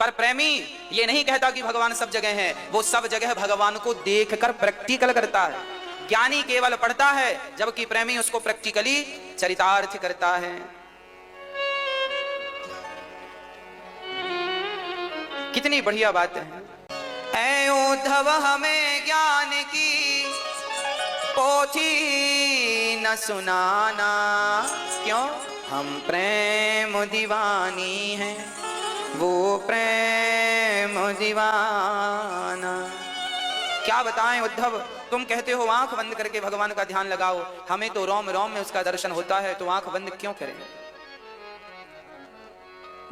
Speaker 1: पर प्रेमी ये नहीं कहता कि भगवान सब जगह है, वो सब जगह भगवान को देखकर प्रैक्टिकल करता है। ज्ञानी केवल पढ़ता है, जबकि प्रेमी उसको प्रैक्टिकली चरितार्थ करता है। कितनी बढ़िया बात है। ऐ उद्धव हमें ज्ञान की पोथी न सुनाना, क्यों? हम प्रेम दीवानी हैं, वो प्रेम दीवाना। क्या बताएं उद्धव, तुम कहते हो आंख बंद करके भगवान का ध्यान लगाओ, हमें तो रोम रोम में उसका दर्शन होता है, तो आंख बंद क्यों करें?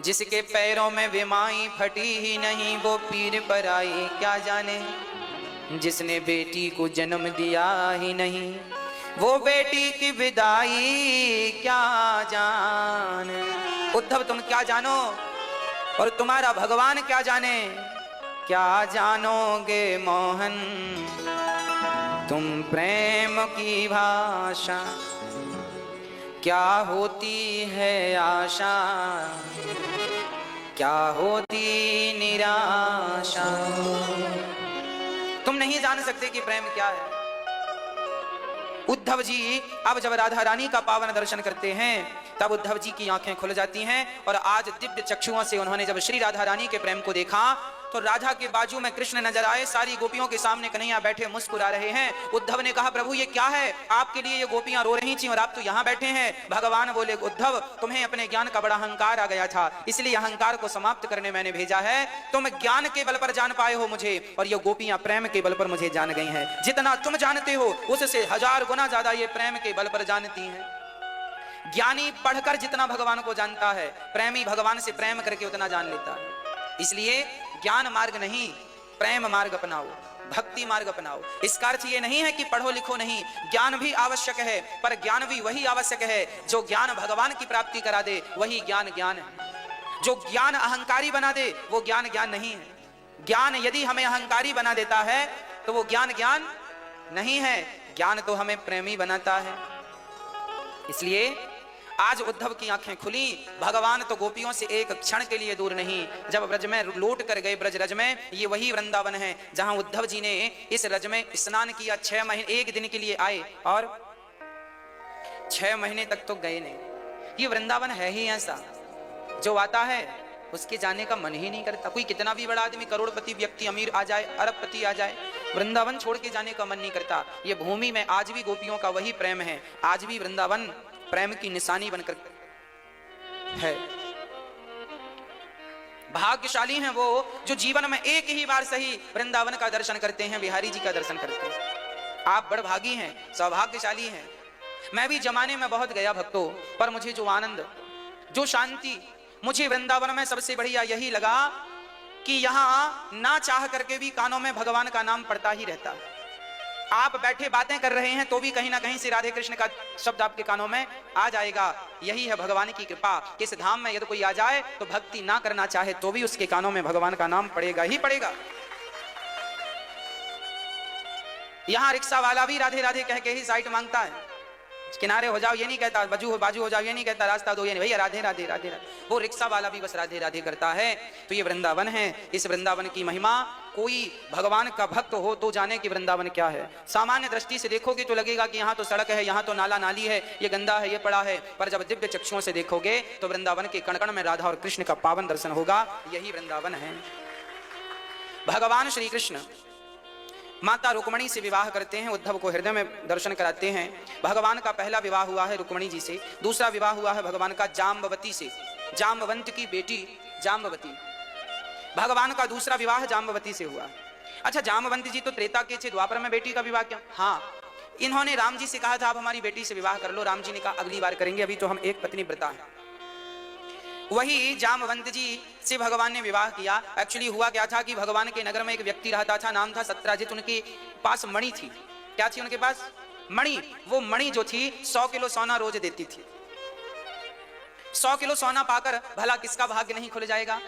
Speaker 1: जिसके पैरों में विमाई फटी ही नहीं, वो पीर पर आई क्या जाने। जिसने बेटी को जन्म दिया ही नहीं, वो बेटी की विदाई क्या जाने। उद्धव तुम क्या जानो और तुम्हारा भगवान क्या जाने। क्या जानोगे मोहन तुम प्रेम की भाषा, क्या होती है आशा, क्या होती निराशा। तुम नहीं जान सकते कि प्रेम क्या है। उद्धव जी अब जब राधा रानी का पावन दर्शन करते हैं, तब उद्धव जी की आंखें खुल जाती हैं और आज दिव्य चक्षुओं से उन्होंने जब श्री राधा रानी के प्रेम को देखा, तो राधा के बाजू में कृष्ण नजर आए, सारी गोपियों के सामने कन्हैया बैठे मुस्कुरा रहे हैं। उद्धव ने कहा प्रभु ये क्या है, आपके लिए ये गोपियां रो रही थी और आप तो यहाँ बैठे हैं। भगवान बोले उद्धव तुम्हें अपने ज्ञान का बड़ा अहंकार आ गया था, इसलिए अहंकार को समाप्त करने मैंने भेजा है। तुम ज्ञान के बल पर जान पाए हो मुझे, और ये गोपियां प्रेम के बल पर मुझे जान गई हैं। जितना तुम जानते हो उससे 1000 गुना ज्यादा ये प्रेम के बल पर जानती हैं। ज्ञानी पढ़कर जितना भगवान को जानता है, प्रेमी भगवान से प्रेम करके उतना जान लेता है। इसलिए ज्ञान मार्ग नहीं, प्रेम मार्ग अपनाओ, भक्ति मार्ग अपनाओ। इसका अर्थ ये नहीं है कि पढ़ो लिखो नहीं, ज्ञान भी आवश्यक है, पर ज्ञान भी वही आवश्यक है जो ज्ञान भगवान की प्राप्ति करा दे, वही ज्ञान ज्ञान है। जो ज्ञान अहंकारी बना दे वो ज्ञान ज्ञान नहीं है। ज्ञान यदि हमें अहंकारी बना देता है तो वो ज्ञान ज्ञान नहीं है। ज्ञान तो हमें प्रेमी बनाता है। इसलिए आज उद्धव की आंखें खुली। भगवान तो गोपियों से एक क्षण के लिए दूर नहीं। जब ब्रज में लौट कर गए, ब्रज रज में, ये वही वृंदावन है जहां उद्धव जी ने इस रज में स्नान किया। 6 महीने, एक दिन के लिए आए और 6 महीने तक तो गए नहीं। ये वृंदावन है ही ऐसा, जो आता है उसके जाने का मन ही नहीं करता। कोई कितना भी बड़ा आदमी, करोड़पति व्यक्ति, अमीर आ जाए, अरबपति आ जाए, वृंदावन छोड़ के जाने का मन नहीं करता। ये भूमि में आज भी गोपियों का वही प्रेम है। आज भी वृंदावन प्रेम की निशानी बनकर है। भाग्यशाली हैं वो जो जीवन में एक ही बार सही वृंदावन का दर्शन करते हैं, बिहारी जी का दर्शन करते हैं। आप बड़ भागी हैं, सौभाग्यशाली हैं। मैं भी जमाने में बहुत गया भक्तों, पर मुझे जो आनंद, जो शांति मुझे वृंदावन में सबसे बढ़िया यही लगा कि यहां ना चाह करके भी कानों में भगवान का नाम पड़ता ही रहता है। आप बैठे बातें कर रहे हैं तो भी कहीं ना कहीं से राधे कृष्ण का शब्द आपके कानों में आ जाएगा। यही है भगवान की कृपा। इस धाम में यदि कोई आ जाए तो भक्ति ना करना चाहे तो भी उसके कानों में भगवान का नाम पड़ेगा ही पड़ेगा। यहां रिक्शा वाला भी राधे राधे कह के ही साइड मांगता है। किनारे हो जाओ ये नहीं कहता, बाजू हो जाओ ये नहीं कहता, रास्ता दो ये नहीं, भैया राधे राधे राधे राधे। वो रिक्शा वाला भी बस राधे राधे करता है। तो ये वृंदावन है। इस वृंदावन की महिमा, कोई भगवान का भक्त हो तो जाने कि वृंदावन क्या है। सामान्य दृष्टि से देखोगे तो लगेगा कि यहाँ तो सड़क है, यहाँ तो नाला नाली है, ये गंदा है, ये पड़ा है। पर जब दिव्य चक्षुओं से देखोगे तो वृंदावन के कण कण में राधा और कृष्ण का पावन दर्शन होगा। यही वृंदावन है। भगवान श्री कृष्ण माता रुक्मणी से विवाह करते हैं, उद्धव को हृदय में दर्शन कराते हैं। भगवान का पहला विवाह हुआ है रुक्मणी जी से, दूसरा विवाह हुआ है भगवान का जाम्बवती से, जाम्बवंत की बेटी जाम्बवती। भगवान का दूसरा विवाह जाम्बवती से हुआ। अच्छा, जाम्बवंत जी तो त्रेता के थे, द्वापर में बेटी का विवाह क्या? हाँ, इन्होंने राम जी से कहा था आप हमारी बेटी से विवाह कर लो। राम जी ने कहा अगली बार करेंगे, अभी तो हम एक पत्नी व्रता है। वही जाम्बवंत जी से भगवान ने विवाह किया। एक्चुअली हुआ क्या था कि भगवान के नगर में एक व्यक्ति रहता था, नाम था सत्राजित। उनके पास मणि थी। क्या थी उनके पास? मणि। वो मणि जो थी 100 किलो सोना रोज देती थी। 100 किलो सोना पाकर भला किसका भाग्य नहीं खुल जाएगा।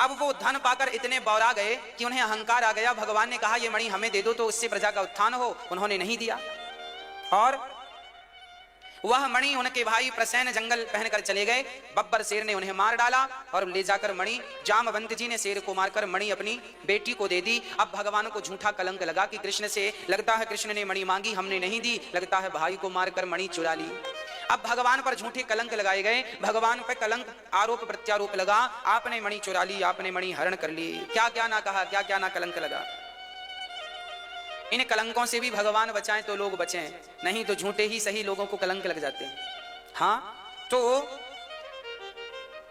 Speaker 1: अब वो धन पाकर इतने बौरा गए कि उन्हें अहंकार आ गया। भगवान ने कहा ये मणि हमें दे दो तो उससे प्रजा का उत्थान हो। उन्होंने नहीं दिया और वह मणि उनके भाई प्रसेन जंगल पहनकर चले गए। बब्बर शेर ने उन्हें मार डाला और ले जाकर मणि, जाम्बवंत जी ने शेर को मारकर मणि अपनी बेटी को दे दी। अब भगवान को झूठा कलंक लगा कि कृष्ण से, लगता है कृष्ण ने मणि मांगी हमने नहीं दी, लगता है भाई को मारकर मणि चुरा ली। अब भगवान पर झूठे कलंक लगाए गए। भगवान पर कलंक आरोप प्रत्यारोप लगा, आपने मणि चुरा ली, आपने मणि हरण कर ली। क्या क्या ना कहा, क्या क्या ना कलंक लगा। इन कलंकों से भी भगवान बचाएं तो लोग बचें, नहीं तो झूठे ही सही लोगों को कलंक लग जाते हैं। हाँ, तो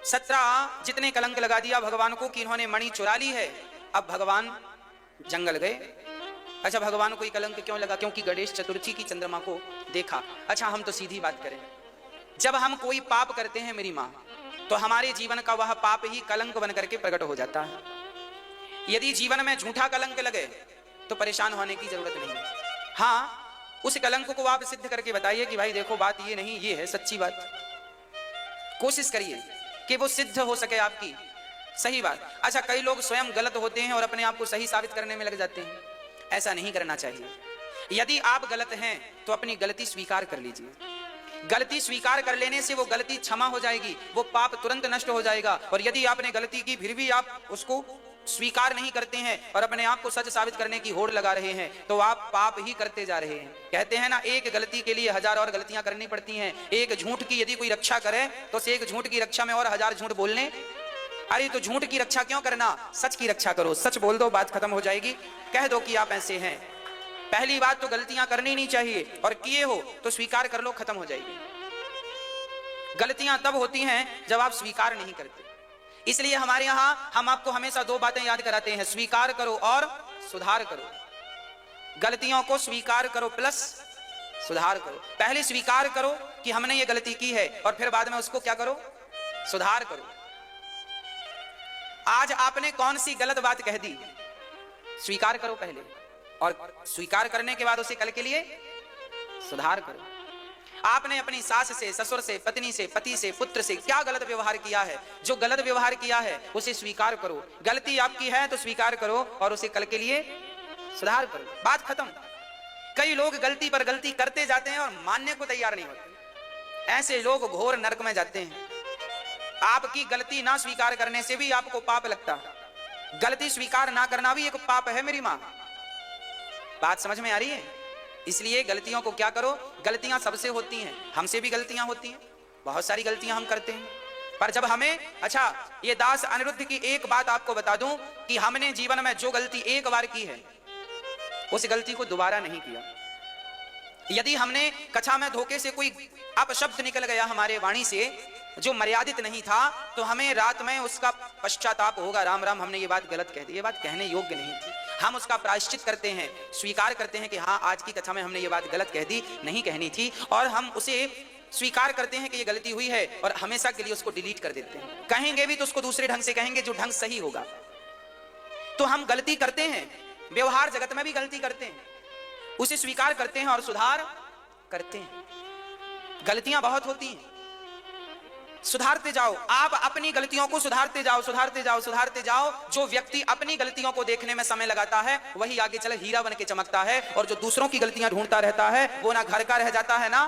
Speaker 1: 17 जितने कलंक लगा दिया भगवान को कि इन्होंने मणि चुरा ली है। अब भगवान जंगल गए। अच्छा, भगवान को कलंक क्यों लगा? क्योंकि गणेश चतुर्थी की चंद्रमा को देखा। अच्छा, हम तो सीधी बात करें, जब हम कोई पाप करते हैं मेरी माँ, तो हमारे जीवन का वह पाप ही कलंक बन करके प्रकट हो जाता है। यदि जीवन में झूठा कलंक लगे तो परेशान होने की जरूरत नहीं है। हाँ, उस कलंक को आप सिद्ध करके बताइए कि भाई देखो बात ये नहीं, ये है सच्ची बात। कोशिश करिए कि वो सिद्ध हो सके आपकी सही बात। अच्छा, कई लोग स्वयं गलत होते हैं और अपने आप को सही साबित करने में लग जाते हैं। ऐसा नहीं करना चाहिए। यदि आप गलत हैं तो अपनी गलती स्वीकार कर लीजिए। गलती स्वीकार कर लेने से वो गलती क्षमा हो जाएगी, वो पाप तुरंत नष्ट हो जाएगा। और यदि आपने गलती की फिर भी आप उसको स्वीकार नहीं करते हैं और अपने आप को सच साबित करने की होड़ लगा रहे हैं तो आप पाप ही करते जा रहे हैं। कहते हैं ना, एक गलती के लिए 1000 और गलतियां करनी पड़ती हैं। एक झूठ की यदि कोई रक्षा करे तो एक झूठ की रक्षा में और 1000 झूठ बोलने। अरे तो झूठ की रक्षा क्यों करना, सच की रक्षा करो। सच बोल दो, बात खत्म हो जाएगी। कह दो कि आप ऐसे हैं। पहली बात तो गलतियां करनी नहीं चाहिए, और किए हो तो स्वीकार कर लो, खत्म हो जाएगी। गलतियां तब होती हैं जब आप स्वीकार नहीं करते। इसलिए हमारे यहां हम आपको हमेशा 2 बातें याद कराते हैं, स्वीकार करो और सुधार करो। गलतियों को स्वीकार करो प्लस सुधार करो। पहले स्वीकार करो कि हमने ये गलती की है और फिर बाद में उसको क्या करो, सुधार करो। आज आपने कौन सी गलत बात कह दी, स्वीकार करो पहले, और स्वीकार करने के बाद उसे कल के लिए सुधार करो। आपने अपनी सास से, ससुर से, पत्नी से, पति से, पुत्र से क्या गलत व्यवहार किया है, जो गलत व्यवहार किया है उसे स्वीकार करो। गलती आपकी है तो स्वीकार करो और उसे कल के लिए सुधार करो, बात खत्म। कई लोग गलती पर गलती करते जाते हैं और मानने को तैयार नहीं होते। ऐसे लोग घोर नरक में जाते हैं। आपकी गलती ना स्वीकार करने से भी आपको पाप लगता है, गलती स्वीकार ना करना भी एक पाप है मेरी मां। बात समझ में आ रही है? इसलिए गलतियों को क्या करो, गलतियां सबसे होती हैं, हमसे भी गलतियां होती हैं, बहुत सारी गलतियां हम करते हैं। पर जब हमें, अच्छा ये दास अनिरुद्ध की एक बात आपको बता दूं कि हमने जीवन में जो गलती एक बार की है उस गलती को दोबारा नहीं किया। यदि हमने कक्षा में धोखे से कोई अपशब्द निकल गया हमारे वाणी से जो मर्यादित नहीं था, तो हमें रात में उसका पश्चाताप होगा, राम राम हमने ये बात गलत कह दी, ये बात कहने योग्य नहीं थी। हम उसका प्रायश्चित करते हैं, स्वीकार करते हैं कि हाँ आज की कक्षा में हमने ये बात गलत कह दी, नहीं कहनी थी, और हम उसे स्वीकार करते हैं कि ये गलती हुई है और हमेशा के लिए उसको डिलीट कर देते हैं। कहेंगे भी तो उसको दूसरे ढंग से कहेंगे जो ढंग सही होगा। तो हम गलती करते हैं, व्यवहार जगत में भी गलती करते हैं, उसे स्वीकार करते हैं और सुधार करते हैं। गलतियां बहुत होती हैं, सुधारते जाओ। आप अपनी गलतियों को सुधारते जाओ, सुधारते जाओ, सुधारते जाओ। जो व्यक्ति अपनी गलतियों को देखने में समय लगाता है वही आगे चले हीरा बन के चमकता है, और जो दूसरों की गलतियां ढूंढता रहता है वो ना घर का रह जाता है ना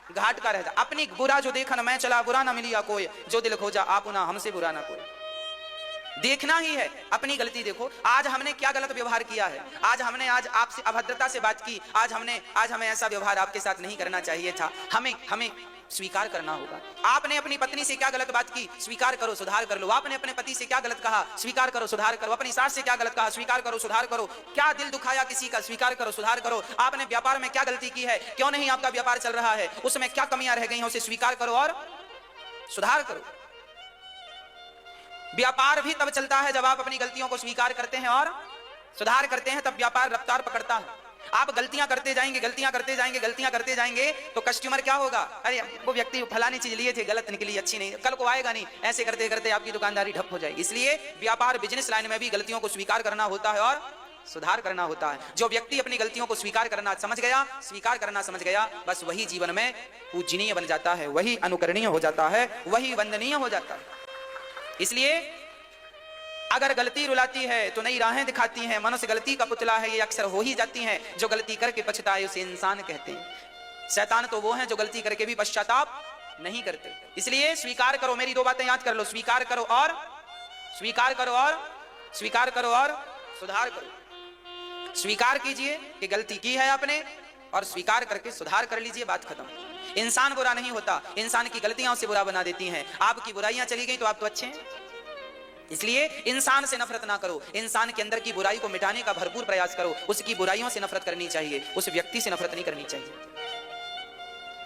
Speaker 1: घाट का रह जाता। अपनी बुरा जो देखा न मैं चला, बुरा ना मिलिया कोई, जो दिल खोजा आप ना हमसे बुरा ना कोई। देखना ही है, अपनी गलती देखो। आज हमने क्या गलत व्यवहार किया है, आज आपसे अभद्रता से बात की, आज हमें ऐसा व्यवहार आपके साथ नहीं करना चाहिए था, हमें स्वीकार करना होगा। आपने अपनी पत्नी से क्या गलत बात की, स्वीकार करो, सुधार कर लो। आपने अपने पति से क्या गलत कहा, स्वीकार करो, सुधार करो। अपनी सास से क्या गलत कहा, स्वीकार करो, सुधार करो। क्या दिल दुखाया किसी का, स्वीकार करो, सुधार करो। आपने व्यापार में क्या गलती की है, क्यों नहीं आपका व्यापार चल रहा है, उसमें क्या कमियां रह गई हैं, उसे स्वीकार करो और सुधार करो। व्यापार भी तब चलता है जब आप अपनी गलतियों को स्वीकार करते हैं और सुधार करते हैं, तब व्यापार रफ्तार पकड़ता है। आप गलतियां करते जाएंगे, गलतियां करते जाएंगे, गलतियां करते जाएंगे, तो कस्टमर क्या होगा, अरे वो व्यक्ति फलानी चीज लिए थे, गलत निकली, अच्छी नहीं, कल को आएगा नहीं। ऐसे करते करते आपकी दुकानदारी ठप हो जाएगी। इसलिए व्यापार बिजनेस लाइन में भी गलतियों को स्वीकार करना होता है और सुधार करना होता है। जो व्यक्ति अपनी गलतियों को स्वीकार करना समझ गया, स्वीकार करना समझ गया, बस वही जीवन में पूजनीय बन जाता है, वही अनुकरणीय हो जाता है, वही वंदनीय हो जाता है। इसलिए अगर गलती रुलाती है तो नई राहें दिखाती हैं। मनुष्य गलती का पुतला है, ये अक्सर हो ही जाती हैं। जो गलती करके पछताए उसे इंसान कहते हैं। शैतान तो वो हैं जो गलती करके भी पश्चाताप नहीं करते। इसलिए स्वीकार करो, मेरी दो बातें याद कर लो, स्वीकार करो और स्वीकार करो और स्वीकार करो और सुधार करो। स्वीकार कीजिए कि गलती की है आपने और स्वीकार करके सुधार कर लीजिए, बात खत्म। इंसान बुरा नहीं होता, इंसान की गलतियां उसे बुरा बना देती हैं। आपकी बुराइयां चली गई तो आप तो अच्छे हैं। इसलिए इंसान से नफरत ना करो, इंसान के अंदर की बुराई को मिटाने का भरपूर प्रयास करो। उसकी बुराइयों से नफरत करनी चाहिए, उस व्यक्ति से नफरत नहीं करनी चाहिए।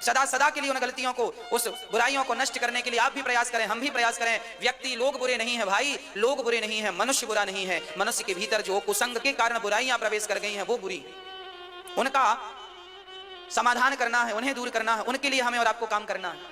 Speaker 1: सदा सदा के लिए उन गलतियों को, उस बुराइयों को नष्ट करने के लिए आप भी प्रयास करें, हम भी प्रयास करें। व्यक्ति, लोग बुरे नहीं है भाई, लोग बुरे नहीं है, मनुष्य बुरा नहीं है। मनुष्य के भीतर जो कुसंग के कारण बुराइयां प्रवेश कर गई हैं वो बुरी, उनका समाधान करना है, उन्हें दूर करना है, उनके लिए हमें और आपको काम करना है।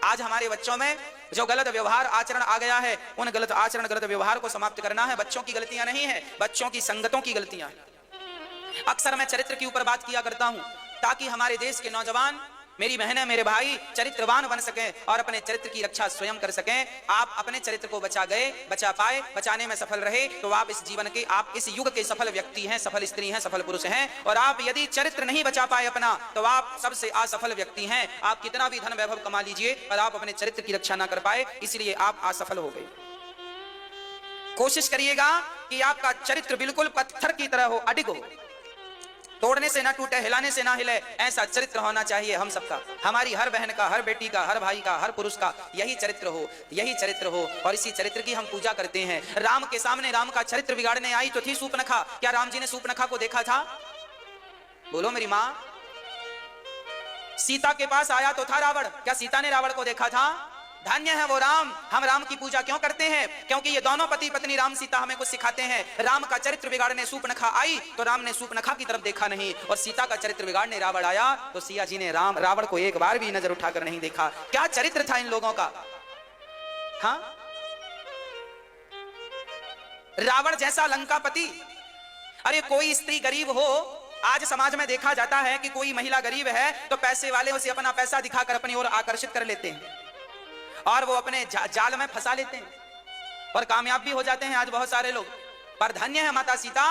Speaker 1: आज हमारे बच्चों में जो गलत व्यवहार आचरण आ गया है, उन गलत आचरण, गलत व्यवहार को समाप्त करना है। बच्चों की गलतियां नहीं है, बच्चों की संगतों की गलतियां हैं। अक्सर मैं चरित्र के ऊपर बात किया करता हूं ताकि हमारे देश के नौजवान, मेरी बहनें, मेरे भाई चरित्रवान बन सकें और अपने चरित्र की रक्षा स्वयं कर सकें। आप अपने चरित्र को बचा गए, बचा पाए, बचाने में सफल रहे तो आप इस जीवन के, आप इस युग के सफल व्यक्ति हैं, सफल स्त्री हैं, सफल पुरुष हैं। और आप यदि चरित्र नहीं बचा पाए अपना तो आप सबसे असफल व्यक्ति हैं। आप कितना भी धन वैभव कमा लीजिए पर आप अपने चरित्र की रक्षा ना कर पाए, इसलिए आप असफल हो गए। कोशिश करिएगा कि आपका चरित्र बिल्कुल पत्थर की तरह हो, अडिग हो, तोड़ने से ना टूटे, हिलाने से ना हिले, ऐसा चरित्र होना चाहिए हम सबका। हमारी हर बहन का, हर बेटी का, हर भाई का, हर पुरुष का यही चरित्र हो, यही चरित्र हो। और इसी चरित्र की हम पूजा करते हैं। राम के सामने राम का चरित्र बिगाड़ने आई तो थी सूर्पनखा। क्या राम जी ने सूर्पनखा को देखा था? बोलो मेरी मां। सीता के पास आया तो था रावण। क्या सीता ने रावण को देखा था? धन्य है वो राम। हम राम की पूजा क्यों करते हैं? क्योंकि ये दोनों पति पत्नी राम सीता हमें कुछ सिखाते हैं। राम का चरित्र बिगाड़ने शूर्पणखा आई तो राम ने शूर्पणखा की तरफ देखा नहीं, और सीता का चरित्र बिगाड़ने रावण आया तो सिया जी ने रावण को एक बार भी नजर उठाकर नहीं देखा। क्या चरित्र था इन लोगों का? हाँ, रावण जैसा लंकापति। अरे कोई स्त्री गरीब हो, आज समाज में देखा जाता है कि कोई महिला गरीब है तो पैसे वाले उसे अपना पैसा दिखाकर अपनी ओर आकर्षित कर लेते हैं और वो अपने जाल में फंसा लेते हैं और कामयाब भी हो जाते हैं आज बहुत सारे लोग। पर धन्य है माता सीता,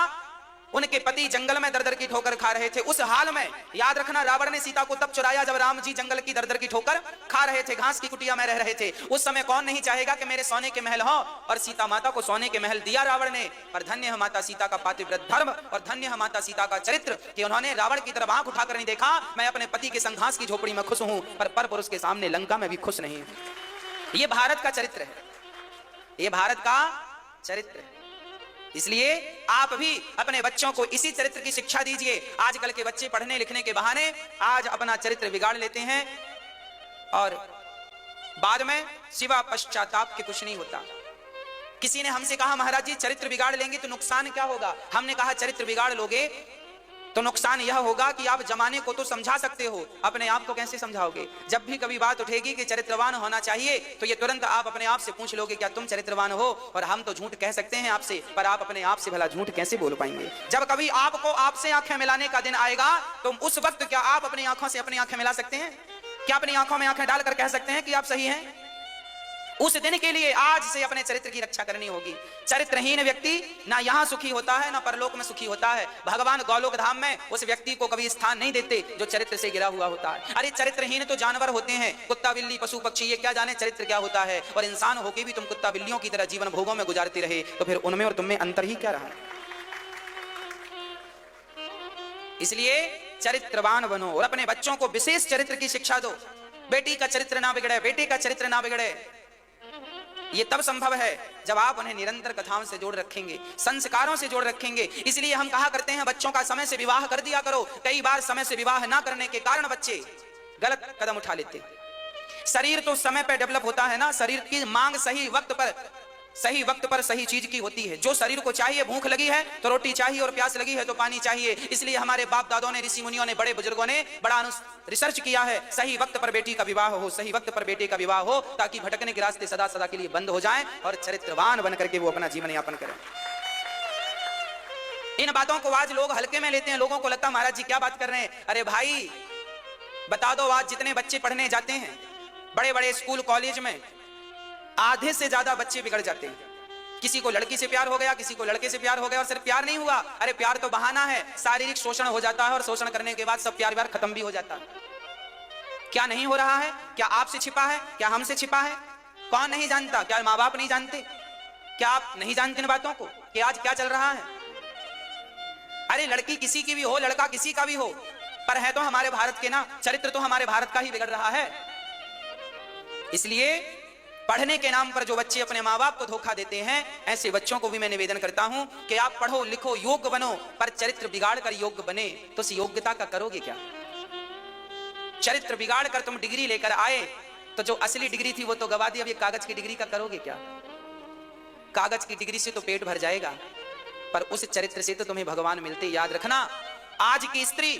Speaker 1: उनके पति जंगल में दर-दर की ठोकर खा रहे थे। उस हाल में याद रखना, रावण ने सीता को तब चुराया जब राम जी जंगल की दर-दर की ठोकर खा रहे थे, घास की कुटिया में रह रहे थे। उस समय कौन नहीं चाहेगा कि मेरे सोने के महल हो, और सीता माता को सोने के महल दिया रावण ने। पर धन्य है माता सीता का पातिव्रत धर्म, और धन्य है माता सीता का चरित्र कि उन्होंने रावण की तरफ आंख उठाकर नहीं देखा। मैं अपने पति के संग घास की झोपड़ी में खुश हूं, पर पुरुष के सामने लंका में भी खुश नहीं। ये भारत का चरित्र है, ये भारत का चरित्र है। इसलिए आप भी अपने बच्चों को इसी चरित्र की शिक्षा दीजिए। आजकल के बच्चे पढ़ने लिखने के बहाने आज अपना चरित्र बिगाड़ लेते हैं और बाद में सिवा पश्चाताप के कुछ नहीं होता। किसी ने हमसे कहा, महाराज जी चरित्र बिगाड़ लेंगे तो नुकसान क्या होगा? हमने कहा चरित्र बिगाड़ लोगे तो नुकसान यह होगा कि आप जमाने को तो समझा सकते हो, अपने आप को कैसे समझाओगे? जब भी कभी बात उठेगी कि चरित्रवान होना चाहिए तो ये तुरंत आप अपने आप से पूछ लोगे क्या तुम चरित्रवान हो? और हम तो झूठ कह सकते हैं आपसे, पर आप अपने आप से भला झूठ कैसे बोल पाएंगे? जब कभी आपको आपसे आंखें मिलाने का दिन आएगा तो उस वक्त क्या आप अपनी आंखों से अपनी आंखें मिला सकते हैं? क्या अपनी आंखों में आंखें डालकर कह सकते हैं कि आप सही हैं? उस दिन के लिए आज से अपने चरित्र की रक्षा करनी होगी। चरित्रहीन व्यक्ति ना यहाँ सुखी होता है ना परलोक में सुखी होता है। भगवान गोलोक धाम में उस व्यक्ति को कभी स्थान नहीं देते जो चरित्र से गिरा हुआ होता है। अरे चरित्रहीन तो जानवर होते हैं, कुत्ता बिल्ली पशु पक्षी, ये क्या जाने चरित्र क्या होता है? और इंसान होके भी तुम कुत्ता बिल्लियों की तरह जीवन भोगों में गुजारते रहे तो फिर उनमें और तुम में अंतर ही क्या रहा? इसलिए चरित्रवान बनो और अपने बच्चों को विशेष चरित्र की शिक्षा दो। बेटी का चरित्र ना बिगड़े, बेटे का चरित्र ना बिगड़े, ये तब संभव है जब आप उन्हें निरंतर कथाओं से जोड़ रखेंगे, संस्कारों से जोड़ रखेंगे। इसलिए हम कहा करते हैं बच्चों का समय से विवाह कर दिया करो। कई बार समय से विवाह ना करने के कारण बच्चे गलत कदम उठा लेते। शरीर तो समय पर डेवलप होता है ना, शरीर की मांग सही वक्त पर सही चीज की होती है। जो शरीर को चाहिए, भूख लगी है तो रोटी चाहिए और प्यास लगी है तो पानी चाहिए। इसलिए हमारे बाप दादों ने, ऋषि मुनियों ने, बड़े बुजुर्गों ने बड़ा रिसर्च किया है, सही वक्त पर बेटी का विवाह हो, सही वक्त पर बेटे का विवाह हो, ताकि भटकने के रास्ते सदा सदा के लिए बंद हो जाएं और चरित्रवान बन करके वो अपना जीवन यापन करें। इन बातों को आज लोग हल्के में लेते हैं। लोगों को लगता महाराज जी क्या बात कर रहे हैं? अरे भाई बता दो, आज जितने बच्चे पढ़ने जाते हैं बड़े बड़े स्कूल कॉलेज में, आधे से ज्यादा बच्चे बिगड़ जाते हैं। किसी को लड़की से प्यार हो गया, किसी को लड़के से प्यार हो गया, और सिर्फ प्यार नहीं हुआ, अरे प्यार तो बहाना है, शारीरिक शोषण हो जाता है और शोषण करने के बाद सब प्यार खत्म भी हो जाता है। क्या नहीं हो रहा है? क्या आपसे छिपा है? क्या हमसे छिपा है? कौन नहीं जानता? क्या माँ बाप नहीं जानते? क्या आप नहीं जानते इन बातों को कि आज क्या चल रहा है? अरे लड़की किसी की भी हो, लड़का किसी का भी हो, पर है तो हमारे भारत के ना, चरित्र तो हमारे भारत का ही बिगड़ रहा है। इसलिए पढ़ने के नाम पर जो बच्चे अपने माँ बाप को धोखा देते हैं, ऐसे बच्चों को भी मैं निवेदन करता हूं कि आप पढ़ो लिखो योग्य बनो, पर चरित्र बिगाड़ कर योग्य बने तो उस योग्यता का करोगे क्या? चरित्र बिगाड़ कर तुम डिग्री लेकर आए तो जो असली डिग्री थी वो तो गवा दी, अब ये कागज की डिग्री का करोगे क्या? कागज की डिग्री से तो पेट भर जाएगा, पर उस चरित्र से तो तुम्हें भगवान मिलते। याद रखना, आज की स्त्री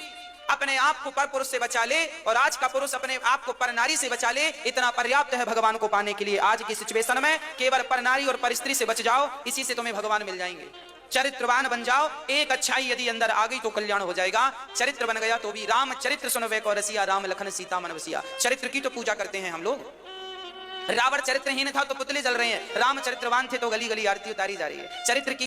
Speaker 1: अपने आप को पर पुरुष से बचा ले और आज का पुरुष अपने आप को पर नारी से बचा ले, इतना पर्याप्त है भगवान को पाने के लिए। आज की सिचुएशन में केवल पर नारी और पर स्त्री से बच जाओ, इसी से तुम्हें भगवान मिल जाएंगे। चरित्रवान बन जाओ, एक अच्छाई यदि अंदर आ गई तो कल्याण हो जाएगा। चरित्र बन गया तो भी राम चरित्र सुनवे को रसिया, राम लखन सीता मन बसिया। चरित्र की तो पूजा करते हैं हम लोग। रावण चरित्रहीन था तो पुतले जल रहे हैं, राम चरित्रवान थे तो गली गली आरती उतारी जा रही है। चरित्र की